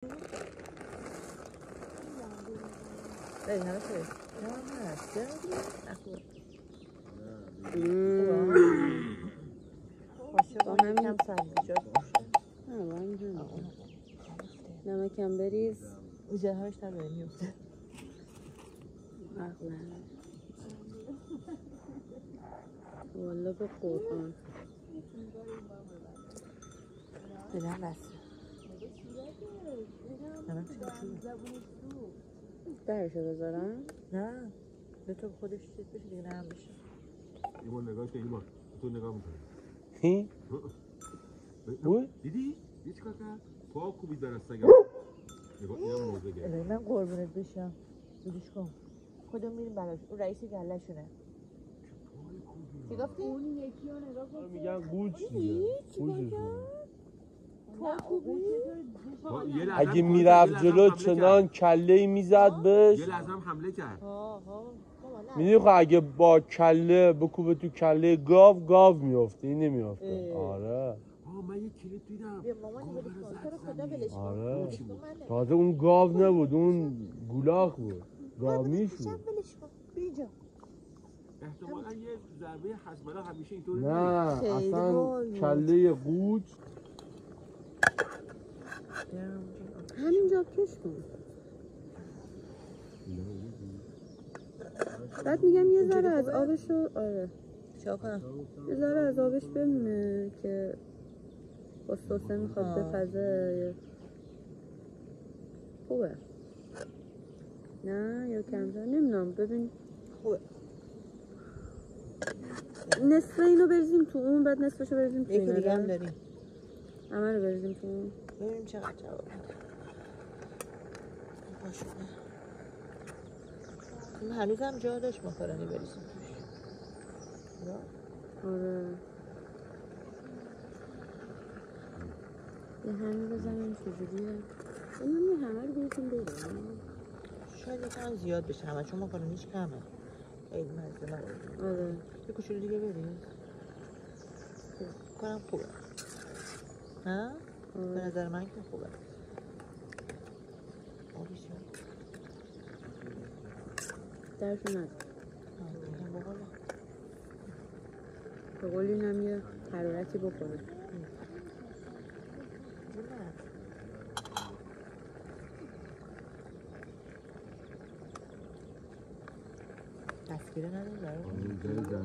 Đây hả chị? Nó mà chết با همین نمکم بریز اینجا همش نداره میفته والا به قرآن بدن بسته درشو بذارم؟ نه به تو خودش چیز بشه دیگه نرم بشه ایمان نگاه که ایمان تو نگاه میکنی دیدی؟ دیدی چیکار کرد؟ پا کوبید در استگم نگاه اینم موزه گرد من قربونت بشم بودش کن کدوم میریم براش اون رئیس گله شونه چی گفتی؟ اون یکی رو نگاه کن میگن گوچ دیگه اگه میرفت جلو چنان کله‌ای میزد بهش یه لحظه هم حمله کرد میدونی خب اگه با کله بکوبه تو کله گاو میفته این نمیفته آره من یه کلیپ دیدم آره تازه اون گاو نبود اون گولاخ بود گامیش بود احتمالا یه ضربه حزبلا همیشه اینطوری نه اصلا کله قوچ همینجا کش کن بعد میگم یه ذره از آبشو یه ذره از آبش بمونه که با سوسه میخواد بپزه خوبه نه یا کمتر نمیدونم ببین خوبه نصف اینو بریزیم تو اون بعد نصفشو بریزیم تو این یکی دیگه هم داریم همه رو بریزیم تو اون ببینیم چقدر جواب میده این هنوز هم جا داشت ماکارونی بریزیم توش آره یه همه بزنیم چجوریه این یه همه رو بریزیم بگم شاید یکم زیاد بشه همه چون ماکارونیش کمه خیلی مزه نداره آره یه کوچولو دیگه بریز کنم خوبه ها؟ به نظر من که خوبه آبیش درشو ند بقوله به قول اینم یه حرارتی بخوره دستگیره نداره